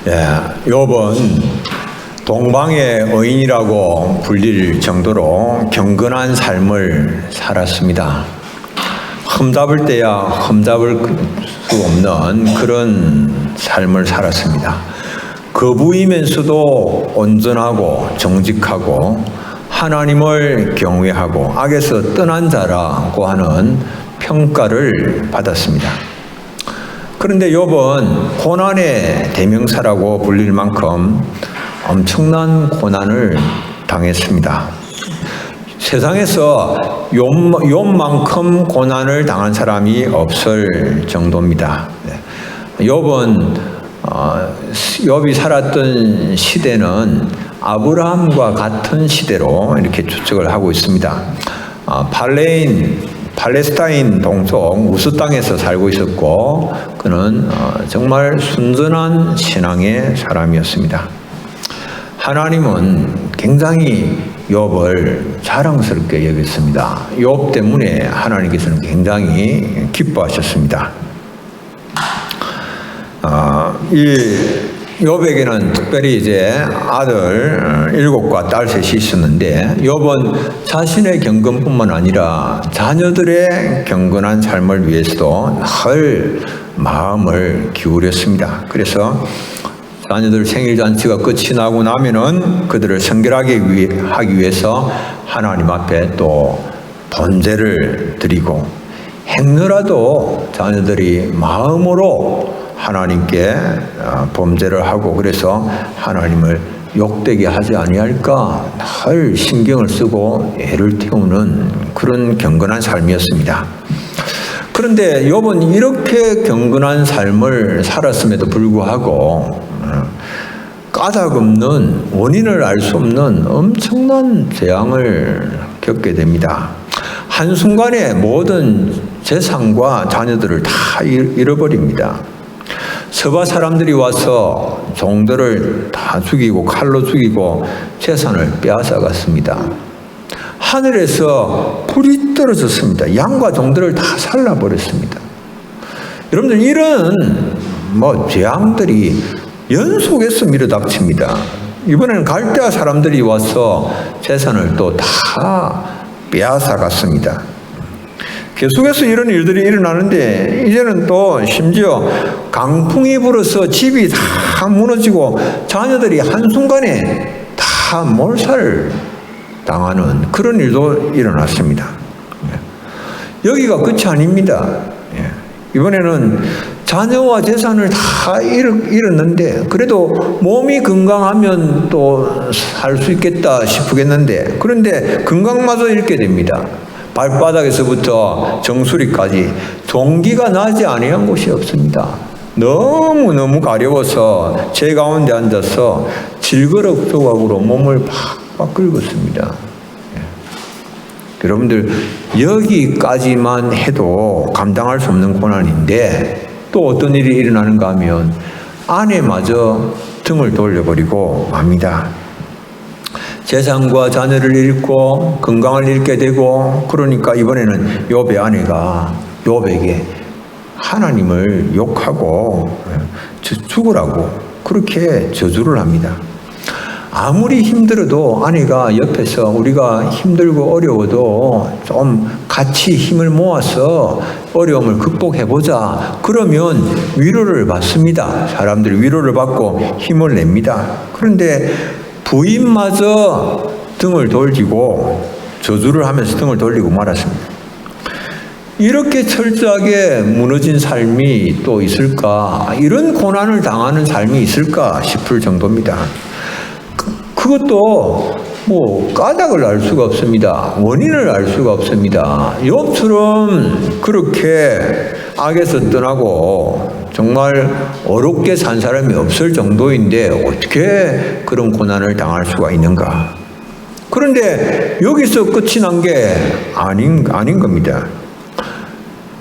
욥은 동방의 의인이라고 불릴 정도로 경건한 삶을 살았습니다. 흠잡을 때야 흠잡을 수 없는 그런 삶을 살았습니다. 거부이면서도 온전하고 정직하고 하나님을 경외하고 악에서 떠난 자라고 하는 평가를 받았습니다. 그런데 욥은 고난의 대명사라고 불릴 만큼 엄청난 고난을 당했습니다. 세상에서 욥만큼 고난을 당한 사람이 없을 정도입니다. 욥은 욥이 살았던 시대는 아브라함과 같은 시대로 이렇게 추측을 하고 있습니다. 팔레스타인 동쪽 우스 땅에서 살고 있었고 그는 정말 순전한 신앙의 사람이었습니다. 하나님은 굉장히 욥을 자랑스럽게 여겼습니다. 욥 때문에 하나님께서는 굉장히 기뻐하셨습니다. 이 욥에게는 특별히 이제 아들 7과 딸 3이 있었는데 욥은 자신의 경건뿐만 아니라 자녀들의 경건한 삶을 위해서도 늘 마음을 기울였습니다. 그래서 자녀들 생일잔치가 끝이 나고 나면은 그들을 성결하게 하기 위해서 하나님 앞에 또 번제를 드리고 행여라도 자녀들이 마음으로 하나님께 범죄를 하고 그래서 하나님을 욕되게 하지 아니할까 늘 신경을 쓰고 애를 태우는 그런 경건한 삶이었습니다. 그런데 욥은 이렇게 경건한 삶을 살았음에도 불구하고 까닭없는 원인을 알 수 없는 엄청난 재앙을 겪게 됩니다. 한순간에 모든 재산과 자녀들을 다 잃어버립니다. 서바 사람들이 와서 종들을 다 죽이고 칼로 죽이고 재산을 빼앗아갔습니다. 하늘에서 불이 떨어졌습니다. 양과 종들을 다 살라버렸습니다. 여러분들 이런 재앙들이 연속해서 밀어닥칩니다. 이번에는 갈대아 사람들이 와서 재산을 또 다 빼앗아갔습니다. 계속해서 이런 일들이 일어나는데 이제는 또 심지어 강풍이 불어서 집이 다 무너지고 자녀들이 한순간에 다 몰살 당하는 그런 일도 일어났습니다. 여기가 끝이 아닙니다. 이번에는 자녀와 재산을 다 잃었는데 그래도 몸이 건강하면 또 살 수 있겠다 싶겠는데 그런데 건강마저 잃게 됩니다. 발바닥에서부터 정수리까지 종기가 나지 아니한 곳이 없습니다. 너무너무 가려워서 제 가운데 앉아서 질그럭 조각으로 몸을 팍팍 긁었습니다. 여러분들 여기까지만 해도 감당할 수 없는 고난인데 또 어떤 일이 일어나는가 하면 아내마저 등을 돌려버리고 맙니다. 재산과 자녀를 잃고 건강을 잃게 되고 그러니까 이번에는 욥의 아내가 욥에게 하나님을 욕하고 죽으라고 그렇게 저주를 합니다. 아무리 힘들어도 아내가 옆에서 우리가 힘들고 어려워도 좀 같이 힘을 모아서 어려움을 극복해보자 그러면 위로를 받습니다. 사람들이 위로를 받고 힘을 냅니다. 그런데 부인마저 등을 돌리고 저주를 하면서 등을 돌리고 말았습니다. 이렇게 철저하게 무너진 삶이 또 있을까? 이런 고난을 당하는 삶이 있을까 싶을 정도입니다. 그것도 까닭을 알 수가 없습니다. 원인을 알 수가 없습니다. 욥처럼 그렇게 악에서 떠나고 정말 어렵게 산 사람이 없을 정도인데 어떻게 그런 고난을 당할 수가 있는가? 그런데 여기서 끝이 난 게 아닌 겁니다.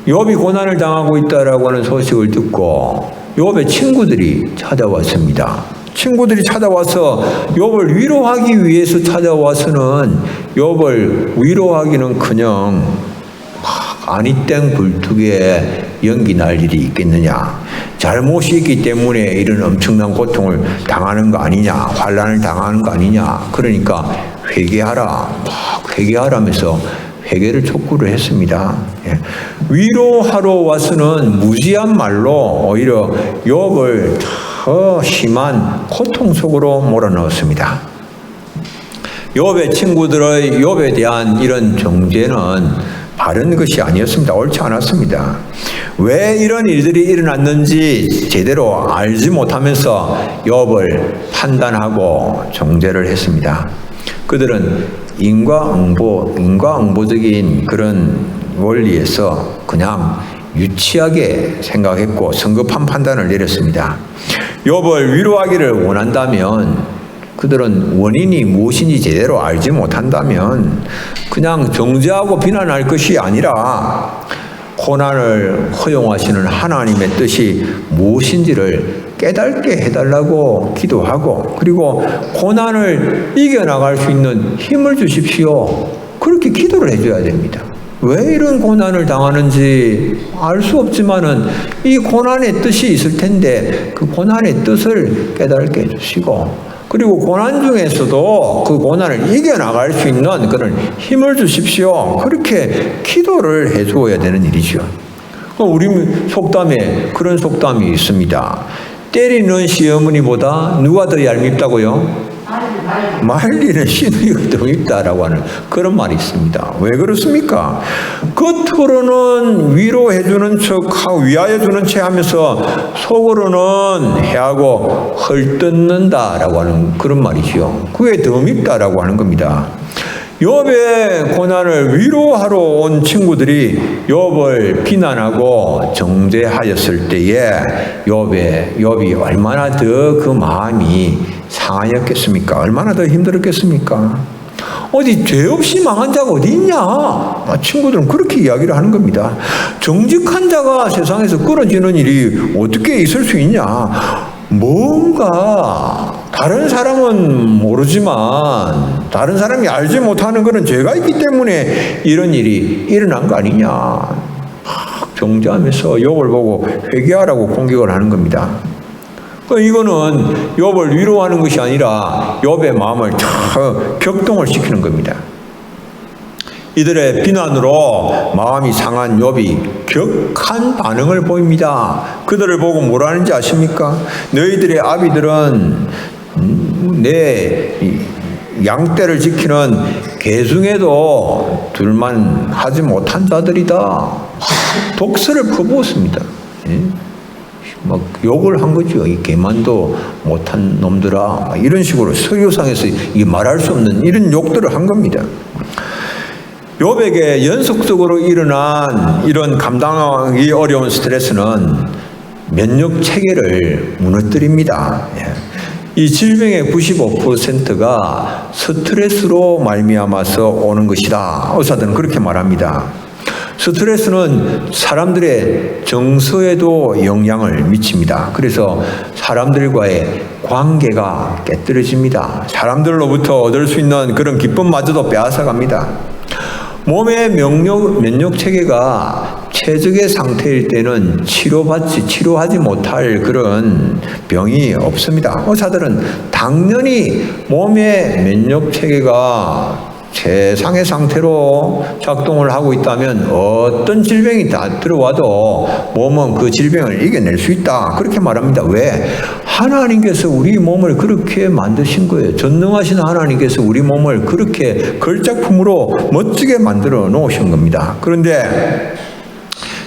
욥이 고난을 당하고 있다라고 하는 소식을 듣고 욥의 친구들이 찾아왔습니다. 친구들이 찾아와서 욥을 위로하기 위해서 찾아와서는 욥을 위로하기는커녕 아니땡 불뚝에 연기 날 일이 있겠느냐. 잘못이 있기 때문에 이런 엄청난 고통을 당하는 거 아니냐, 환난을 당하는 거 아니냐. 그러니까 회개하라, 회개하라면서 회개를 촉구를 했습니다. 위로하러 와서는 무지한 말로 오히려 욥을 더 심한 고통 속으로 몰아넣었습니다. 욥의 친구들의 욥에 대한 이런 정죄는 바른 것이 아니었습니다. 옳지 않았습니다. 왜 이런 일들이 일어났는지 제대로 알지 못하면서 욥을 판단하고 정죄를 했습니다. 그들은 인과응보적인 그런 원리에서 그냥 유치하게 생각했고 성급한 판단을 내렸습니다. 욥을 위로하기를 원한다면, 그들은 원인이 무엇인지 제대로 알지 못한다면 그냥 정죄하고 비난할 것이 아니라 고난을 허용하시는 하나님의 뜻이 무엇인지를 깨닫게 해달라고 기도하고, 그리고 고난을 이겨나갈 수 있는 힘을 주십시오. 그렇게 기도를 해줘야 됩니다. 왜 이런 고난을 당하는지 알 수 없지만은 이 고난의 뜻이 있을 텐데 그 고난의 뜻을 깨닫게 해주시고, 그리고 고난 중에서도 그 고난을 이겨나갈 수 있는 그런 힘을 주십시오. 그렇게 기도를 해주어야 되는 일이죠. 우리 속담에 그런 속담이 있습니다. 때리는 시어머니보다 누가 더 얄밉다고요? 말리는 시누이가 더 밉다라고 하는 그런 말이 있습니다. 왜 그렇습니까? 겉으로는 위로해주는 척하고 위하여주는 척 하면서 속으로는 해하고 헐뜯는다라고 하는 그런 말이죠. 그게 더 밉다라고 하는 겁니다. 욥의 고난을 위로하러 온 친구들이 욥을 비난하고 정죄하였을 때에 욥이 얼마나 더 그 마음이 상하였겠습니까? 얼마나 더 힘들었겠습니까? 어디 죄 없이 망한 자가 어디 있냐? 친구들은 그렇게 이야기를 하는 겁니다. 정직한 자가 세상에서 끊어지는 일이 어떻게 있을 수 있냐? 뭔가 다른 사람은 모르지만 다른 사람이 알지 못하는 그런 죄가 있기 때문에 이런 일이 일어난 거 아니냐. 정죄하면서 욥을 보고 회개하라고 공격을 하는 겁니다. 이거는 욥을 위로하는 것이 아니라 욥의 마음을 격동을 시키는 겁니다. 이들의 비난으로 마음이 상한 욥이 격한 반응을 보입니다. 그들을 보고 뭐라 하는지 아십니까? 너희들의 아비들은 내 양떼를 지키는 계승에도 둘만 하지 못한 자들이다. 독설을 퍼부었습니다. 막 욕을 한 거죠. 이 개만도 못한 놈들아. 이런 식으로 서류상에서 이게 말할 수 없는 이런 욕들을 한 겁니다. 욥에게 연속적으로 일어난 이런 감당하기 어려운 스트레스는 면역 체계를 무너뜨립니다. 이 질병의 95%가 스트레스로 말미암아서 오는 것이다. 의사들은 그렇게 말합니다. 스트레스는 사람들의 정서에도 영향을 미칩니다. 그래서 사람들과의 관계가 깨뜨려집니다. 사람들로부터 얻을 수 있는 그런 기쁨마저도 빼앗아갑니다. 몸의 면역 체계가 최적의 상태일 때는 치료하지 못할 그런 병이 없습니다. 의사들은 당연히 몸의 면역 체계가 최상의 상태로 작동을 하고 있다면 어떤 질병이 다 들어와도 몸은 그 질병을 이겨낼 수 있다. 그렇게 말합니다. 왜? 하나님께서 우리 몸을 그렇게 만드신 거예요. 전능하신 하나님께서 우리 몸을 그렇게 걸작품으로 멋지게 만들어 놓으신 겁니다. 그런데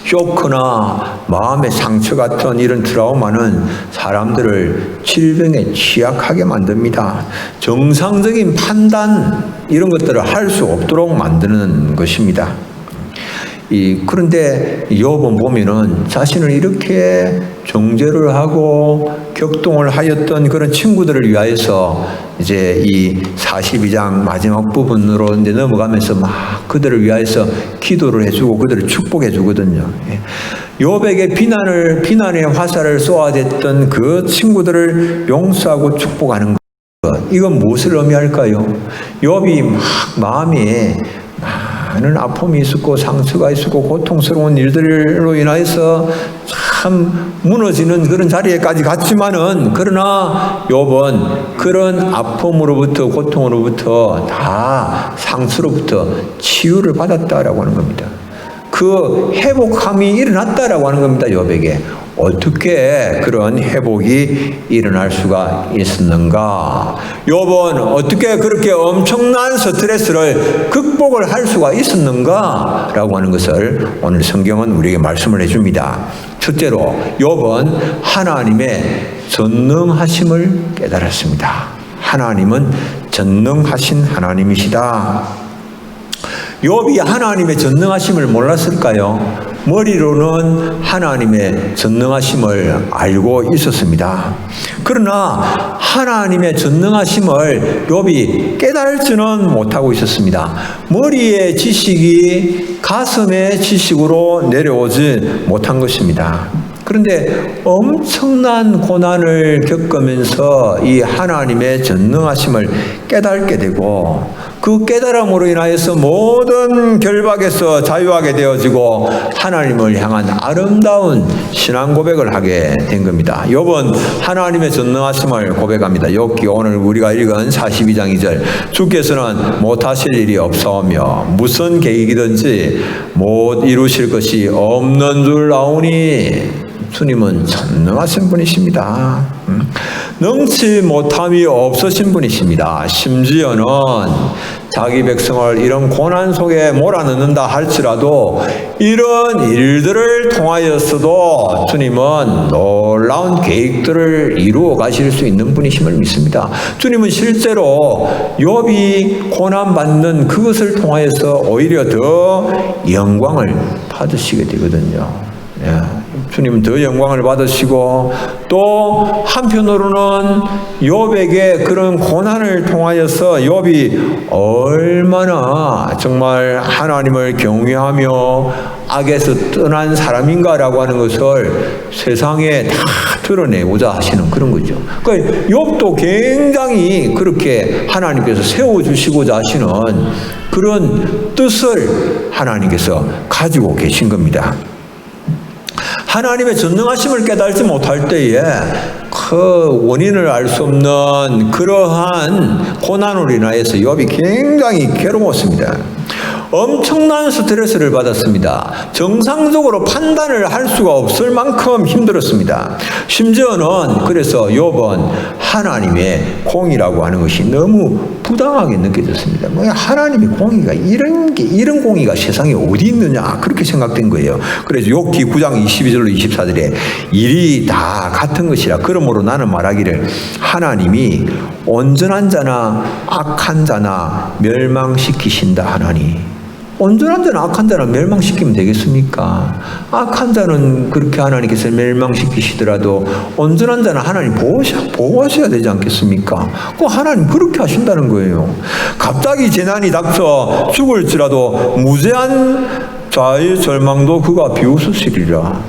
쇼크나 마음의 상처 같은 이런 트라우마는 사람들을 질병에 취약하게 만듭니다. 정상적인 판단 이런 것들을 할 수 없도록 만드는 것입니다. 그런데 욥은 보면은 자신을 이렇게 정죄를 하고 격동을 하였던 그런 친구들을 위하여서 이제 이 42장 마지막 부분으로 이제 넘어가면서 막 그들을 위하여서 기도를 해주고 그들을 축복해 주거든요. 욥에게 비난의 화살을 쏘아댔던 그 친구들을 용서하고 축복하는 것. 이건 무엇을 의미할까요? 욥이 막 마음에 많은 아픔이 있었고 상처가 있었고 고통스러운 일들로 인하여서 참 무너지는 그런 자리에까지 갔지만은 그러나 욥은 그런 아픔으로부터 고통으로부터 다 상처로부터 치유를 받았다라고 하는 겁니다. 그 회복함이 일어났다라고 하는 겁니다. 욥에게. 어떻게 그런 회복이 일어날 수가 있었는가? 욥은 어떻게 그렇게 엄청난 스트레스를 극복을 할 수가 있었는가? 라고 하는 것을 오늘 성경은 우리에게 말씀을 해줍니다. 첫째로 욥은 하나님의 전능하심을 깨달았습니다. 하나님은 전능하신 하나님이시다. 욥이 하나님의 전능하심을 몰랐을까요? 머리로는 하나님의 전능하심을 알고 있었습니다. 그러나 하나님의 전능하심을 욥이 깨달지는 못하고 있었습니다. 머리의 지식이 가슴의 지식으로 내려오지 못한 것입니다. 그런데 엄청난 고난을 겪으면서 이 하나님의 전능하심을 깨닫게 되고 그 깨달음으로 인하여서 모든 결박에서 자유하게 되어지고 하나님을 향한 아름다운 신앙 고백을 하게 된 겁니다. 욥은 하나님의 전능하심을 고백합니다. 욥기 오늘 우리가 읽은 42장 2절 주께서는 못하실 일이 없사오며 무슨 계획이든지 못 이루실 것이 없는 줄 아오니 주님은 전능하신 분이십니다. 능치 못함이 없으신 분이십니다. 심지어는 자기 백성을 이런 고난 속에 몰아넣는다 할지라도 이런 일들을 통하여서도 주님은 놀라운 계획들을 이루어 가실 수 있는 분이심을 믿습니다. 주님은 실제로 욥이 고난받는 그것을 통하여서 오히려 더 영광을 받으시게 되거든요. 주님은 더 영광을 받으시고 또 한편으로는 욥에게 그런 고난을 통하여서 욥이 얼마나 정말 하나님을 경외하며 악에서 떠난 사람인가라고 하는 것을 세상에 다 드러내고자 하시는 그런 거죠. 그러니까 욥도 굉장히 그렇게 하나님께서 세워주시고자 하시는 그런 뜻을 하나님께서 가지고 계신 겁니다. 하나님의 전능하심을 깨달지 못할 때에 그 원인을 알 수 없는 그러한 고난으로 인하여서 욥이 굉장히 괴로웠습니다. 엄청난 스트레스를 받았습니다. 정상적으로 판단을 할 수가 없을 만큼 힘들었습니다. 심지어는 그래서 욥은 하나님의 공의라고 하는 것이 너무 부당하게 느껴졌습니다. 하나님의 공의가 이런 공의가 세상에 어디 있느냐 그렇게 생각된 거예요. 그래서 욥기 9장 22절로 24절에 일이 다 같은 것이라 그러므로 나는 말하기를 하나님이 온전한 자나 악한 자나 멸망시키신다 하나니. 온전한 자는 악한 자는 멸망시키면 되겠습니까? 악한 자는 그렇게 하나님께서 멸망시키시더라도 온전한 자는 하나님 보호하셔야 되지 않겠습니까? 그 하나님 그렇게 하신다는 거예요. 갑자기 재난이 닥쳐 죽을지라도 무죄한 자의 절망도 그가 비웃으시리라.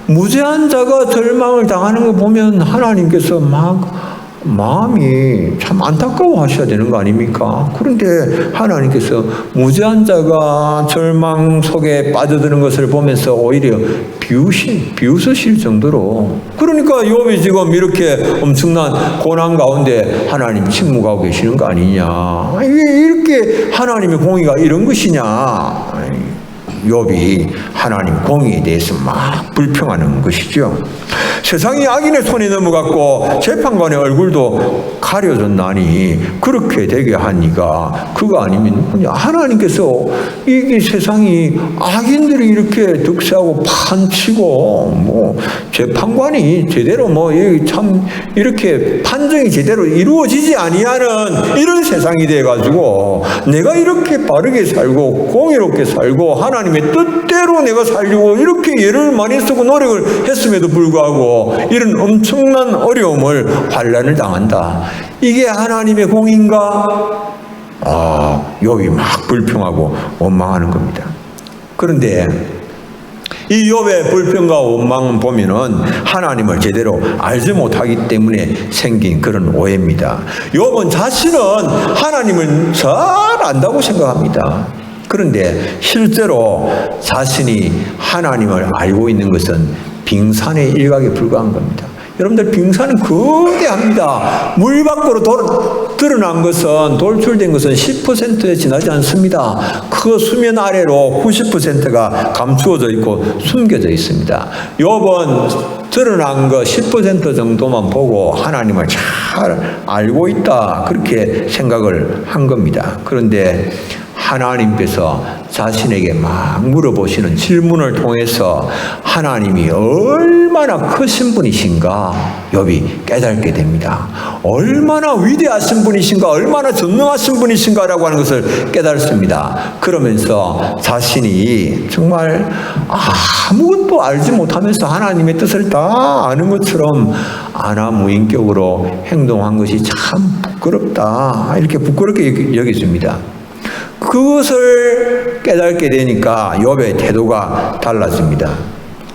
무죄한 자가 절망을 당하는 거 보면 하나님께서 막 마음이 참 안타까워 하셔야 되는 거 아닙니까? 그런데 하나님께서 무죄한 자가 절망 속에 빠져드는 것을 보면서 오히려 비웃으실 정도로, 그러니까 욥이 지금 이렇게 엄청난 고난 가운데 하나님 침묵하고 계시는 거 아니냐, 이렇게 하나님의 공의가 이런 것이냐. 욥이 하나님 공의에 대해서 막 불평하는 것이죠. 세상이 악인의 손에 넘어갔고 재판관의 얼굴도 가려졌나니 그렇게 되게 하니까 그거 아니면 그냥 하나님께서 이게 세상이 악인들이 이렇게 득세하고 판치고 재판관이 제대로 참 이렇게 판정이 제대로 이루어지지 아니하는 이런 세상이 돼가지고 내가 이렇게 바르게 살고 공의롭게 살고 하나님의 뜻대로 내가 살려고 이렇게 애를 많이 쓰고 노력을 했음에도 불구하고 이런 엄청난 어려움을 환난을 당한다. 이게 하나님의 공인가? 욥이 막 불평하고 원망하는 겁니다. 그런데 이 욥의 불평과 원망은 보면은 하나님을 제대로 알지 못하기 때문에 생긴 그런 오해입니다. 욥은 자신은 하나님을 잘 안다고 생각합니다. 그런데 실제로 자신이 하나님을 알고 있는 것은 빙산의 일각에 불과한 겁니다. 여러분들 빙산은 거대합니다. 물 밖으로 드러난 것은 돌출된 것은 10%에 지나지 않습니다. 그 수면 아래로 90%가 감추어져 있고 숨겨져 있습니다. 요번 드러난 거 10% 정도만 보고 하나님을 잘 알고 있다 그렇게 생각을 한 겁니다. 그런데 하나님께서 자신에게 막 물어보시는 질문을 통해서 하나님이 얼마나 크신 분이신가 욥이 깨닫게 됩니다. 얼마나 위대하신 분이신가, 얼마나 전능하신 분이신가라고 하는 것을 깨닫습니다. 그러면서 자신이 정말 아무것도 알지 못하면서 하나님의 뜻을 다 아는 것처럼 안하무인격으로 행동한 것이 참 부끄럽다, 이렇게 부끄럽게 여겨집니다. 그것을 깨닫게 되니까 욥의 태도가 달라집니다.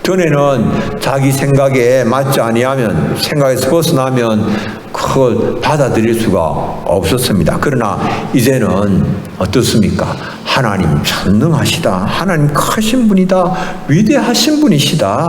전에는 자기 생각에 맞지 아니하면, 생각에서 벗어나면 그걸 받아들일 수가 없었습니다. 그러나 이제는 어떻습니까? 하나님 전능하시다, 하나님 크신 분이다, 위대하신 분이시다.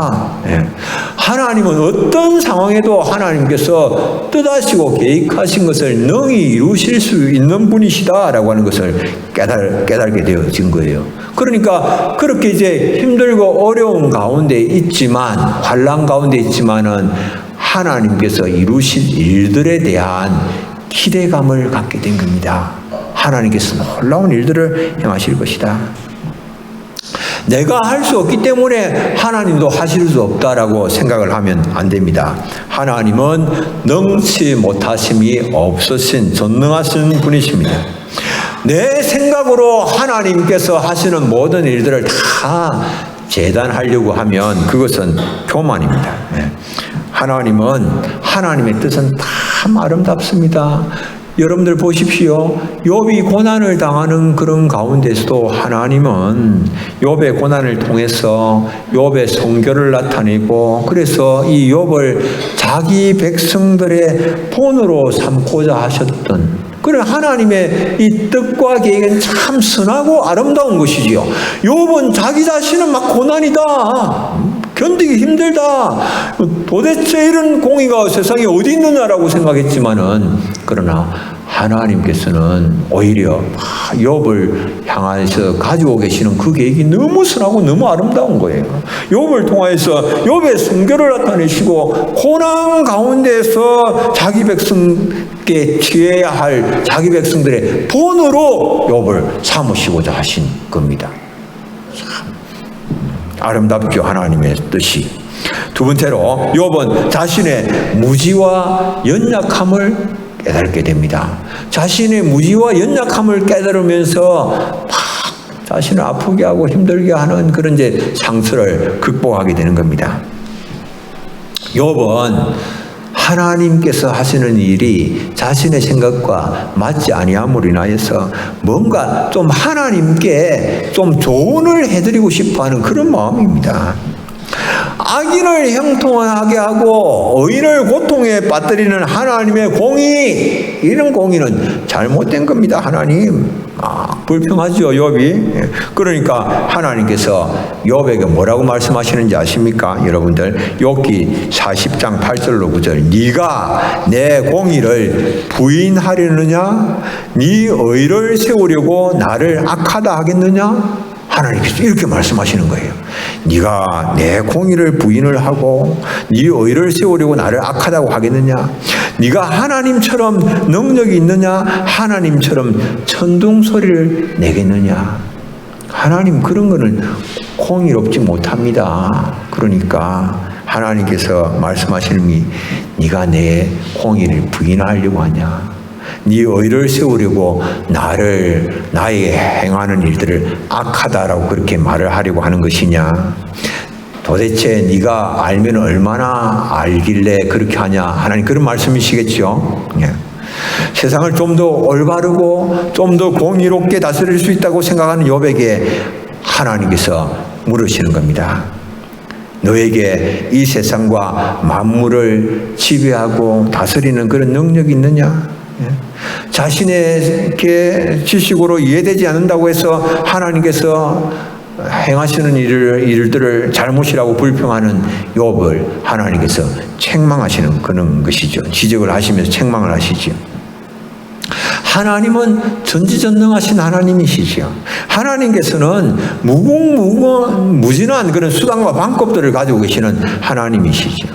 하나님은 어떤 상황에도 하나님께서 뜻하시고 계획하신 것을 능히 이루실 수 있는 분이시다라고 하는 것을 깨닫게 되어진 거예요. 그러니까 그렇게 이제 힘들고 어려운 가운데 있지만, 환난 가운데 있지만은 하나님께서 이루실 일들에 대한 기대감을 갖게 된 겁니다. 하나님께서 놀라운 일들을 행하실 것이다. 내가 할 수 없기 때문에 하나님도 하실 수 없다라고 생각을 하면 안 됩니다. 하나님은 능치 못하심이 없으신 전능하신 분이십니다. 내 생각으로 하나님께서 하시는 모든 일들을 다 재단하려고 하면 그것은 교만입니다. 하나님은, 하나님의 뜻은 참 아름답습니다. 여러분들 보십시오. 욥이 고난을 당하는 그런 가운데서도 하나님은 욥의 고난을 통해서 욥의 성결을 나타내고, 그래서 이 욥을 자기 백성들의 본으로 삼고자 하셨던, 그래 하나님의 이 뜻과 계획은 참 선하고 아름다운 것이지요. 욥은 자기 자신은 막 고난이다, 견디기 힘들다, 도대체 이런 공의가 세상에 어디 있느냐라고 생각했지만은, 그러나 하나님께서는 오히려 욥을 향해서 가지고 계시는 그 계획이 너무 선하고 너무 아름다운 거예요. 욥을 통해서 욥의 성결을 나타내시고, 고난 가운데서 자기 백성께 취해야 할 자기 백성들의 본으로 욥을 삼으시고자 하신 겁니다. 참 아름답죠, 하나님의 뜻이. 두 번째로 욥은 자신의 무지와 연약함을 깨닫게 됩니다. 자신의 무지와 연약함을 깨달으면서 막 자신을 아프게 하고 힘들게 하는 그런 이제 상처를 극복하게 되는 겁니다. 욥은 하나님께서 하시는 일이 자신의 생각과 맞지 아니함으로 인하여서 뭔가 좀 하나님께 좀 조언을 해드리고 싶어하는 그런 마음입니다. 악인을 형통하게 하고 의인을 고통에 빠뜨리는 하나님의 공의, 이런 공의는 잘못된 겁니다. 하나님, 불평하죠, 욥이. 그러니까 하나님께서 욥에게 뭐라고 말씀하시는지 아십니까? 여러분들, 욥기 40장 8절로 9절. 네가 내 공의를 부인하려느냐? 네 의를 세우려고 나를 악하다 하겠느냐? 하나님께서 이렇게 말씀하시는 거예요. 네가 내 공의를 부인을 하고 네 의를 세우려고 나를 악하다고 하겠느냐? 네가 하나님처럼 능력이 있느냐? 하나님처럼 천둥소리를 내겠느냐? 하나님 그런 거는 공의롭지 못합니다. 그러니까 하나님께서 말씀하시는 게, 네가 내 공의를 부인하려고 하냐? 네 의를 세우려고 나의 행하는 일들을 악하다라고 그렇게 말을 하려고 하는 것이냐? 도대체 네가 알면 얼마나 알길래 그렇게 하냐? 하나님 그런 말씀이시겠죠. 세상을 좀 더 올바르고 좀 더 공의롭게 다스릴 수 있다고 생각하는 욥에게 하나님께서 물으시는 겁니다. 너에게 이 세상과 만물을 지배하고 다스리는 그런 능력이 있느냐? 자신의 지식으로 이해되지 않는다고 해서 하나님께서 행하시는 일들을 잘못이라고 불평하는 욥을 하나님께서 책망하시는 그런 것이죠. 지적을 하시면서 책망을 하시죠. 하나님은 전지전능하신 하나님이시죠. 하나님께서는 무진한 그런 수단과 방법들을 가지고 계시는 하나님이시죠.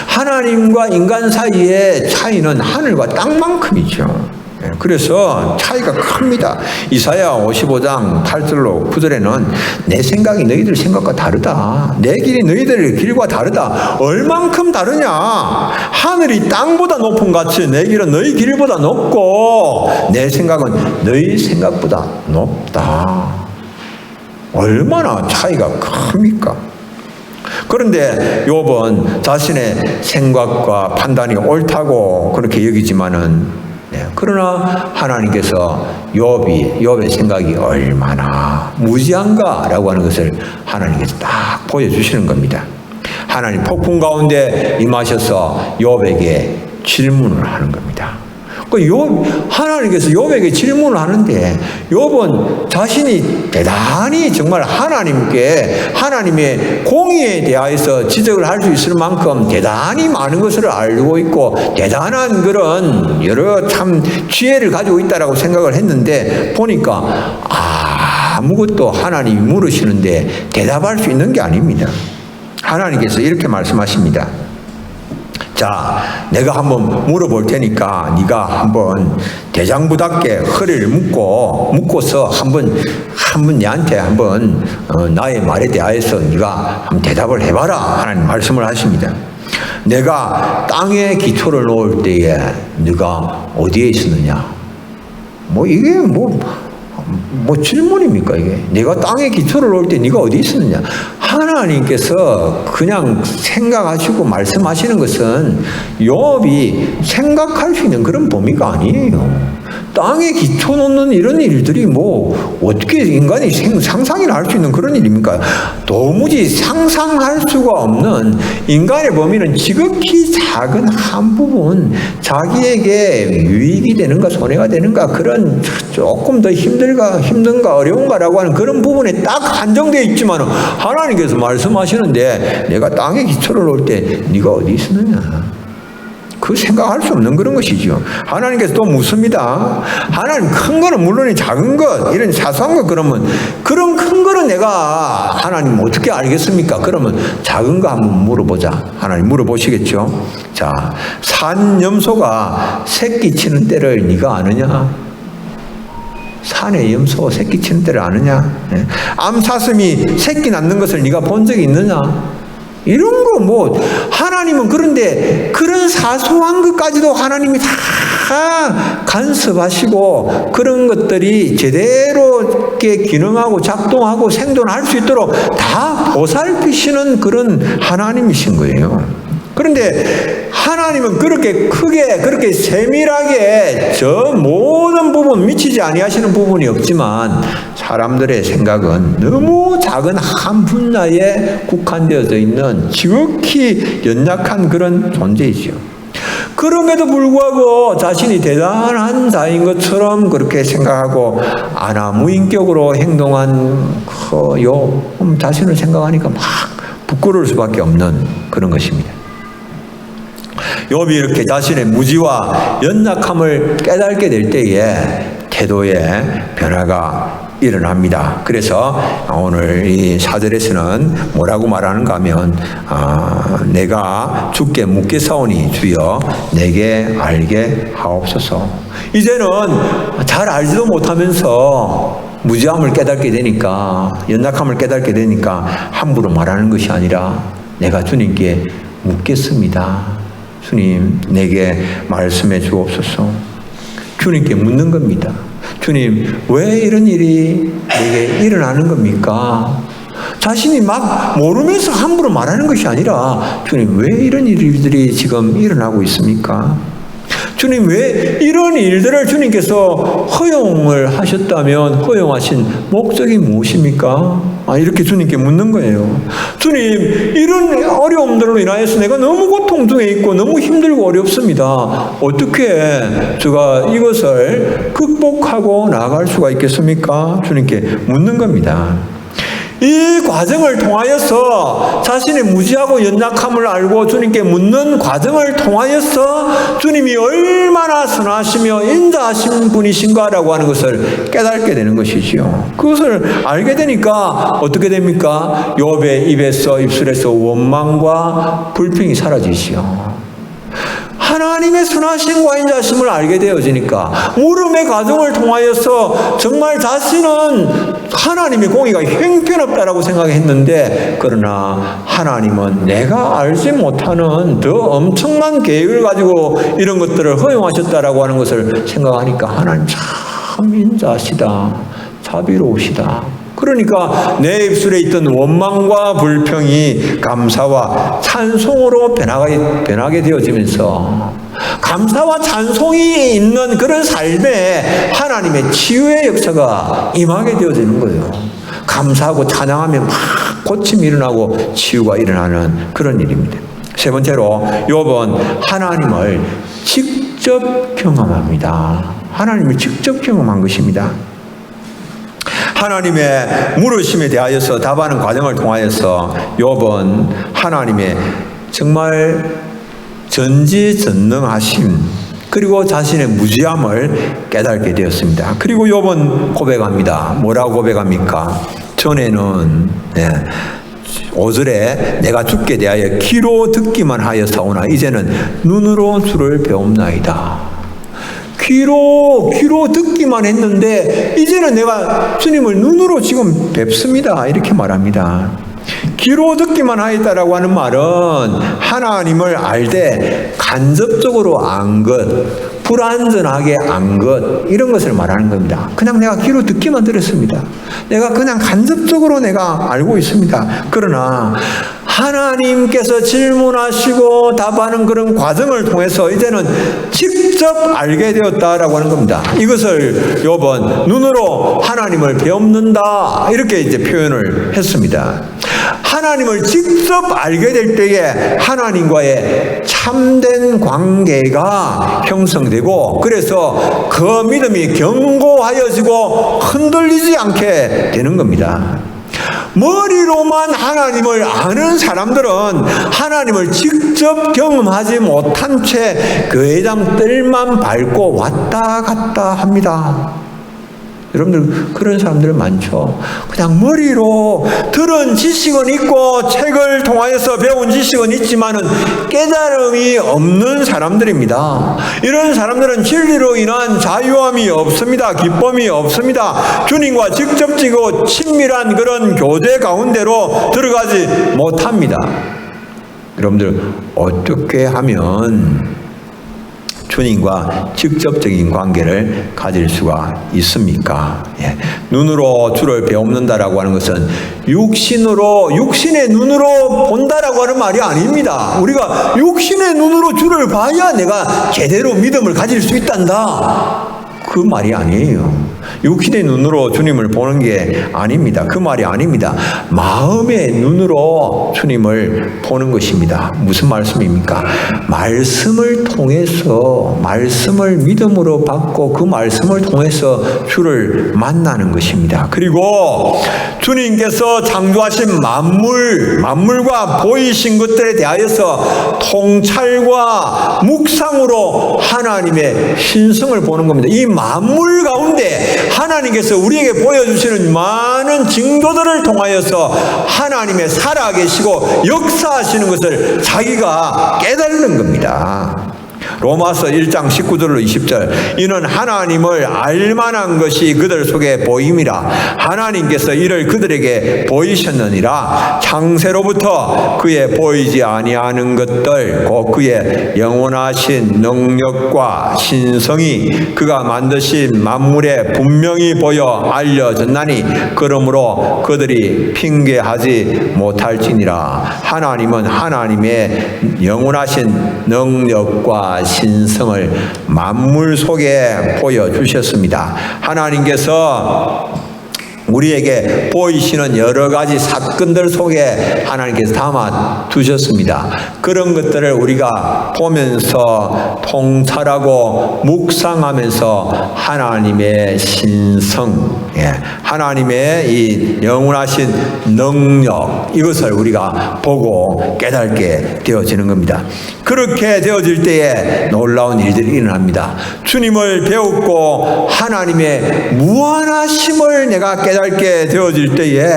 하나님과 인간 사이의 차이는 하늘과 땅만큼이죠. 그래서 차이가 큽니다. 이사야 55장 8절로 9절에는 내 생각이 너희들 생각과 다르다. 내 길이 너희들의 길과 다르다. 얼만큼 다르냐? 하늘이 땅보다 높은 같이 내 길은 너희 길보다 높고 내 생각은 너희 생각보다 높다. 얼마나 차이가 큽니까? 그런데 욥은 자신의 생각과 판단이 옳다고 그렇게 여기지만은 그러나 하나님께서 욥의 생각이 얼마나 무지한가라고 하는 것을 하나님께서 딱 보여주시는 겁니다. 하나님 폭풍 가운데 임하셔서 욥에게 질문을 하는 겁니다. 하나님께서 욥에게 질문을 하는데 욥은 자신이 대단히 정말 하나님의 공의에 대하여서 지적을 할 수 있을 만큼 대단히 많은 것을 알고 있고 대단한 그런 여러 참 지혜를 가지고 있다라고 생각을 했는데 보니까 아무것도 하나님이 물으시는데 대답할 수 있는 게 아닙니다. 하나님께서 이렇게 말씀하십니다. 자, 내가 한번 물어볼 테니까 네가 한번 대장부답게 허리를 묶고서 한번 내한테 한번 나의 말에 대하여서 네가 한번 대답을 해봐라. 하나님 말씀을 하십니다. 내가 땅에 기초를 놓을 때에 네가 어디에 있었느냐? 이게 질문입니까 이게? 내가 땅에 기초를 놓을 때 네가 어디 있었느냐? 하나님께서 그냥 생각하시고 말씀하시는 것은 욥이 생각할 수 있는 그런 범위가 아니에요. 땅에 기초 놓는 이런 일들이 어떻게 인간이 상상이나 할 수 있는 그런 일입니까? 도무지 상상할 수가 없는 인간의 범위는 지극히 작은 한 부분, 자기에게 유익이 되는가 손해가 되는가 그런 조금 더 힘든가 어려운가라고 하는 그런 부분에 딱 한정되어 있지만 하나님께서 말씀하시는데 내가 땅에 기초를 놓을 때 네가 어디 있었느냐? 그 생각할 수 없는 그런 것이죠. 하나님께서 또 묻습니다. 하나님 큰 거는 물론이 작은 것 이런 사소한 것 그러면 그런 큰 거는 내가 하나님 어떻게 알겠습니까? 그러면 작은 거 한번 물어보자. 하나님 물어보시겠죠. 자, 산염소가 새끼 치는 때를 네가 아느냐? 산의 염소 새끼 치는 때를 아느냐? 암사슴이 새끼 낳는 것을 네가 본 적이 있느냐? 이런 거 하나님은 그런데 그런 사소한 것까지도 하나님이 다 간섭하시고 그런 것들이 제대로 기능하고 작동하고 생존할 수 있도록 다 보살피시는 그런 하나님이신 거예요. 그런데 하나님은 그렇게 크게 그렇게 세밀하게 저 모든 부분 미치지 아니하시는 부분이 없지만 사람들의 생각은 너무 작은 한 분야에 국한되어져 있는 지극히 연약한 그런 존재이죠. 그럼에도 불구하고 자신이 대단한 자인 것처럼 그렇게 생각하고 아나무인격으로 행동한 자신을 생각하니까 막 부끄러울 수밖에 없는 그런 것입니다. 욥이 이렇게 자신의 무지와 연약함을 깨닫게 될 때에 태도의 변화가 일어납니다. 그래서 오늘 이 4절에서는 뭐라고 말하는가 하면 내가 주께 묻겠사오니 주여 내게 알게 하옵소서. 이제는 잘 알지도 못하면서 무지함을 깨닫게 되니까 연약함을 깨닫게 되니까 함부로 말하는 것이 아니라 내가 주님께 묻겠습니다. 주님 내게 말씀해 주옵소서. 주님께 묻는 겁니다. 주님 왜 이런 일이 내게 일어나는 겁니까? 자신이 막 모르면서 함부로 말하는 것이 아니라 주님 왜 이런 일들이 지금 일어나고 있습니까? 주님 왜 이런 일들을 주님께서 허용을 하셨다면 허용하신 목적이 무엇입니까? 이렇게 주님께 묻는 거예요. 주님 이런 어려움들로 인하여서 내가 너무 고통 중에 있고 너무 힘들고 어렵습니다. 어떻게 제가 이것을 극복하고 나아갈 수가 있겠습니까? 주님께 묻는 겁니다. 이 과정을 통하여서 자신의 무지하고 연약함을 알고 주님께 묻는 과정을 통하여서 주님이 얼마나 선하시며 인자하신 분이신가라고 하는 것을 깨닫게 되는 것이지요. 그것을 알게 되니까 어떻게 됩니까? 욥의 입술에서 원망과 불평이 사라지지요. 하나님의 선하심과 인자심을 알게 되어지니까 물음의 과정을 통하여서 정말 자신은 하나님의 공의가 형편없다라고 생각했는데, 그러나 하나님은 내가 알지 못하는 더 엄청난 계획을 가지고 이런 것들을 허용하셨다라고 하는 것을 생각하니까 하나님 참 인자하시다, 자비로우시다. 그러니까 내 입술에 있던 원망과 불평이 감사와 찬송으로 변하게 되어지면서 감사와 찬송이 있는 그런 삶에 하나님의 치유의 역사가 임하게 되어지는 거예요. 감사하고 찬양하면 막 고침이 일어나고 치유가 일어나는 그런 일입니다. 세 번째로 욥은 하나님을 직접 경험합니다. 하나님을 직접 경험한 것입니다. 하나님의 물으심에 대하여서 답하는 과정을 통하여서 욥은 하나님의 정말 전지전능하심 그리고 자신의 무지함을 깨닫게 되었습니다. 그리고 욥은 고백합니다. 뭐라고 고백합니까? 전에는 5절에 내가 주께 대하여 귀로 듣기만 하였사오나 이제는 눈으로 주를 배움나이다. 귀로 듣기만 했는데 이제는 내가 주님을 눈으로 지금 뵙습니다. 이렇게 말합니다. 귀로 듣기만 하였다라고 하는 말은 하나님을 알되 간접적으로 안 것, 불완전하게 안 것, 이런 것을 말하는 겁니다. 그냥 내가 귀로 듣기만 들었습니다. 내가 그냥 간접적으로 내가 알고 있습니다. 그러나 하나님께서 질문하시고 답하는 그런 과정을 통해서 이제는 직접 알게 되었다라고 하는 겁니다. 이것을 욥은 눈으로 하나님을 배움는다 이렇게 이제 표현을 했습니다. 하나님을 직접 알게 될 때에 하나님과의 참된 관계가 형성되고 그래서 그 믿음이 견고하여지고 흔들리지 않게 되는 겁니다. 머리로만 하나님을 아는 사람들은 하나님을 직접 경험하지 못한 채 그 회당 뜰만 밟고 왔다 갔다 합니다. 여러분들 그런 사람들 많죠. 그냥 머리로 들은 지식은 있고 책을 통하여서 배운 지식은 있지만은 깨달음이 없는 사람들입니다. 이런 사람들은 진리로 인한 자유함이 없습니다. 기쁨이 없습니다. 주님과 직접적이고 친밀한 그런 교제 가운데로 들어가지 못합니다. 여러분들 어떻게 하면 주님과 직접적인 관계를 가질 수가 있습니까? 눈으로 주를 배움는다라고 하는 것은 육신의 눈으로 본다라고 하는 말이 아닙니다. 우리가 육신의 눈으로 주를 봐야 내가 제대로 믿음을 가질 수 있단다. 그 말이 아니에요. 육신의 눈으로 주님을 보는 게 아닙니다. 그 말이 아닙니다. 마음의 눈으로 주님을 보는 것입니다. 무슨 말씀입니까? 말씀을 통해서 말씀을 믿음으로 받고 그 말씀을 통해서 주를 만나는 것입니다. 그리고 주님께서 창조하신 만물과 보이신 것들에 대하여서 통찰과 묵상으로 하나님의 신성을 보는 겁니다. 이 만물 가운데 하나님께서 우리에게 보여주시는 많은 징조들을 통하여서 하나님의 살아계시고 역사하시는 것을 자기가 깨달는 겁니다. 로마서 1장 19절로 20절 이는 하나님을 알만한 것이 그들 속에 보임이라 하나님께서 이를 그들에게 보이셨느니라 창세로부터 그의 보이지 아니하는 것들 곧 그의 영원하신 능력과 신성이 그가 만드신 만물에 분명히 보여 알려졌나니 그러므로 그들이 핑계하지 못할지니라. 하나님은 하나님의 영원하신 능력과 신성을 만물 속에 보여주셨습니다. 하나님께서 우리에게 보이시는 여러 가지 사건들 속에 하나님께서 담아 두셨습니다. 그런 것들을 우리가 보면서 통찰하고 묵상하면서 하나님의 신성, 하나님의 이 영원하신 능력, 이것을 우리가 보고 깨닫게 되어지는 겁니다. 그렇게 되어질 때에 놀라운 일들이 일어납니다. 주님을 배웠고 하나님의 무한하심을 내가 깨닫게 되어질 때에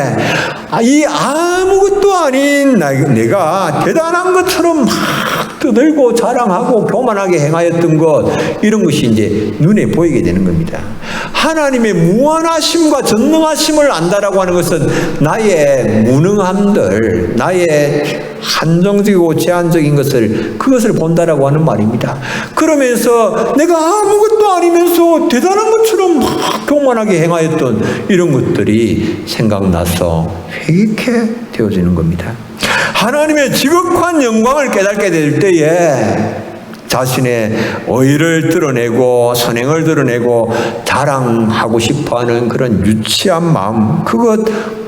이 아무것도 아닌 내가 대단한 것처럼 막 떠들고 자랑하고 교만하게 행하였던 것, 이런 것이 이제 눈에 보이게 되는 겁니다. 하나님의 무한하심과 전능하심을 안다라고 하는 것은 나의 무능함들, 나의 한정적이고 제한적인 그것을 본다라고 하는 말입니다. 그러면서 내가 아무것도 아니면서 대단한 것처럼 막 교만하게 행하였던 이런 것들이 생각나서 회개케 되어지는 겁니다. 하나님의 지극한 영광을 깨닫게 될 때에 자신의 의를 드러내고 선행을 드러내고 자랑하고 싶어하는 그런 유치한 마음, 그것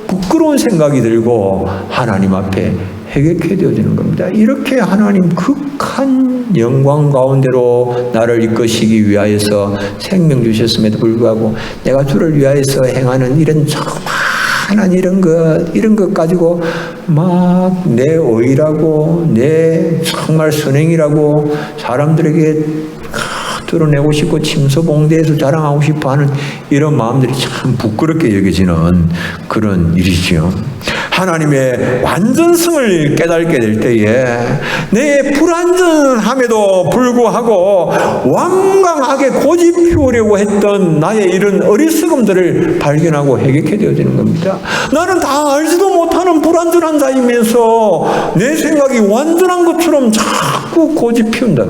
부끄러운 생각이 들고 하나님 앞에 회개케 되어지는 겁니다. 이렇게 하나님 극한 영광 가운데로 나를 이끄시기 위하여서 생명 주셨음에도 불구하고 내가 주를 위하여서 행하는 이런 조그마한 이런 것 가지고 막 내 의라고 내 정말 선행이라고 사람들에게 드러내고 싶고 침소봉대에서 자랑하고 싶어하는 이런 마음들이 참 부끄럽게 여겨지는 그런 일이지요. 하나님의 완전성을 깨닫게 될 때에 내 불완전함에도 불구하고 완강하게 고집 피우려고 했던 나의 이런 어리석음들을 발견하고 회개케 되어지는 겁니다. 나는 다 알지도 못하는 불완전한 자이면서 내 생각이 완전한 것처럼 자꾸 고집 피운다.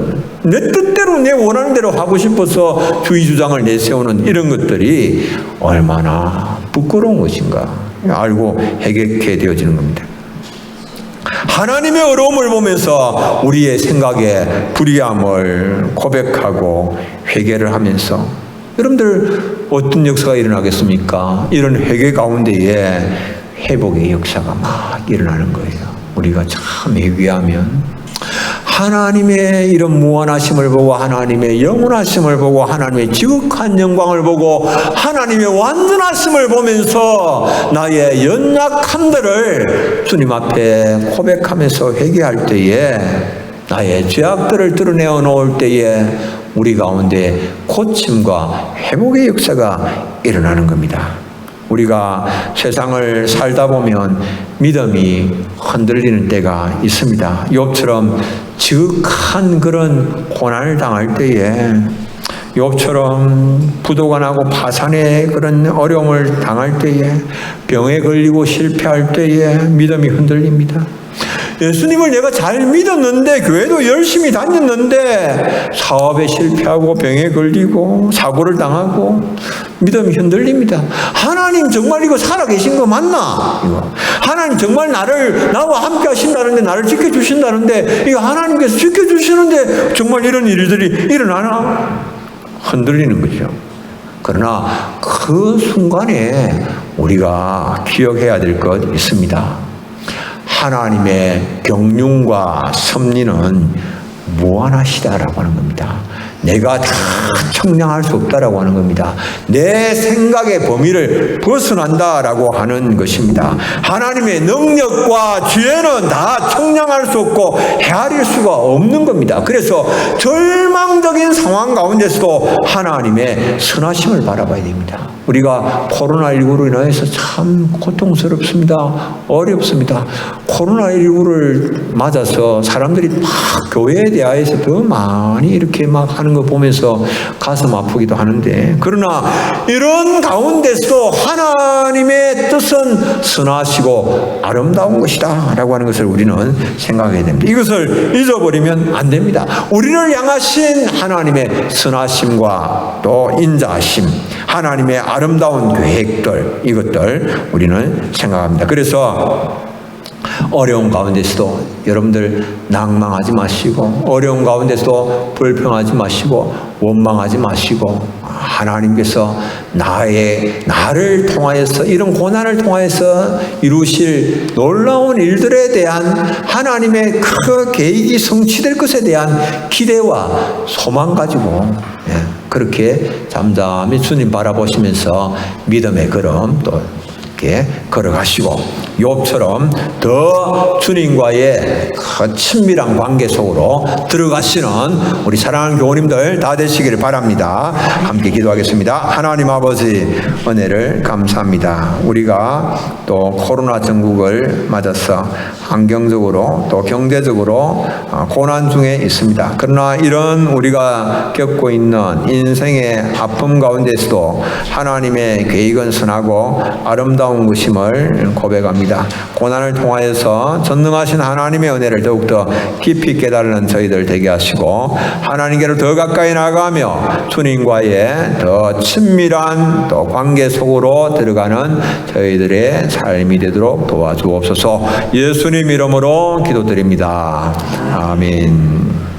내 뜻대로 내 원하는 대로 하고 싶어서 주의 주장을 내세우는 이런 것들이 얼마나 부끄러운 것인가 알고 회개케 되어지는 겁니다. 하나님의 어려움을 보면서 우리의 생각에 불의함을 고백하고 회개를 하면서, 여러분들 어떤 역사가 일어나겠습니까? 이런 회개 가운데에 회복의 역사가 막 일어나는 거예요. 우리가 참 회개하면 하나님의 이런 무한하심을 보고 하나님의 영원하심을 보고 하나님의 지극한 영광을 보고 하나님의 완전하심을 보면서 나의 연약함들을 주님 앞에 고백하면서 회개할 때에, 나의 죄악들을 드러내어 놓을 때에 우리 가운데 고침과 회복의 역사가 일어나는 겁니다. 우리가 세상을 살다 보면 믿음이 흔들리는 때가 있습니다. 욥처럼 지극한 그런 고난을 당할 때에, 욥처럼 부도가 나고 파산의 그런 어려움을 당할 때에, 병에 걸리고 실패할 때에 믿음이 흔들립니다. 예수님을 내가 잘 믿었는데, 교회도 열심히 다녔는데 사업에 실패하고 병에 걸리고 사고를 당하고 믿음이 흔들립니다. 하나님 정말 이거 살아계신 거 맞나? 이거 하나님 정말 나와 함께 하신다는데, 나를 지켜주신다는데, 이거 하나님께서 지켜주시는데 정말 이런 일들이 일어나나? 흔들리는 거죠. 그러나 그 순간에 우리가 기억해야 될 것 있습니다. 하나님의 경륜과 섭리는 무한하시다라고 하는 겁니다. 내가 다 청량할 수 없다라고 하는 겁니다. 내 생각의 범위를 벗어난다라고 하는 것입니다. 하나님의 능력과 지혜는 다 청량할 수 없고 헤아릴 수가 없는 겁니다. 그래서 절망적인 상황 가운데서도 하나님의 선하심을 바라봐야 됩니다. 우리가 코로나19로 인해서 참 고통스럽습니다. 어렵습니다. 코로나19를 맞아서 사람들이 막 교회에 대하여서 더 많이 이렇게 막 하는 거 보면서 가슴 아프기도 하는데, 그러나 이런 가운데서 하나님의 뜻은 선하시고 아름다운 것이다 라고 하는 것을 우리는 생각해야 됩니다. 이것을 잊어버리면 안 됩니다. 우리를 향하신 하나님의 선하심과 또 인자하심, 하나님의 아름다운 계획들, 이것들 우리는 생각합니다. 그래서 어려운 가운데서도 여러분들 낭망하지 마시고, 어려운 가운데서도 불평하지 마시고, 원망하지 마시고, 하나님께서 나를 통하여서, 이런 고난을 통하여서 이루실 놀라운 일들에 대한 하나님의 그 계획이 성취될 것에 대한 기대와 소망 가지고 그렇게 잠잠히 주님 바라보시면서 믿음의 걸음 또 이렇게 걸어가시고, 욥처럼 더 주님과의 그 친밀한 관계 속으로 들어가시는 우리 사랑하는 교우님들 다 되시기를 바랍니다. 함께 기도하겠습니다. 하나님 아버지, 은혜를 감사합니다. 우리가 또 코로나 전국을 맞아서 환경적으로 또 경제적으로 고난 중에 있습니다. 그러나 이런 우리가 겪고 있는 인생의 아픔 가운데서도 하나님의 계획은 선하고 아름다운 것임을 고백합니다. 고난을 통하여서 전능하신 하나님의 은혜를 더욱더 깊이 깨달는 저희들 되게 하시고, 하나님께로 더 가까이 나가며 주님과의 더 친밀한 또 관계 속으로 들어가는 저희들의 삶이 되도록 도와주옵소서. 예수님 이름으로 기도드립니다. 아멘.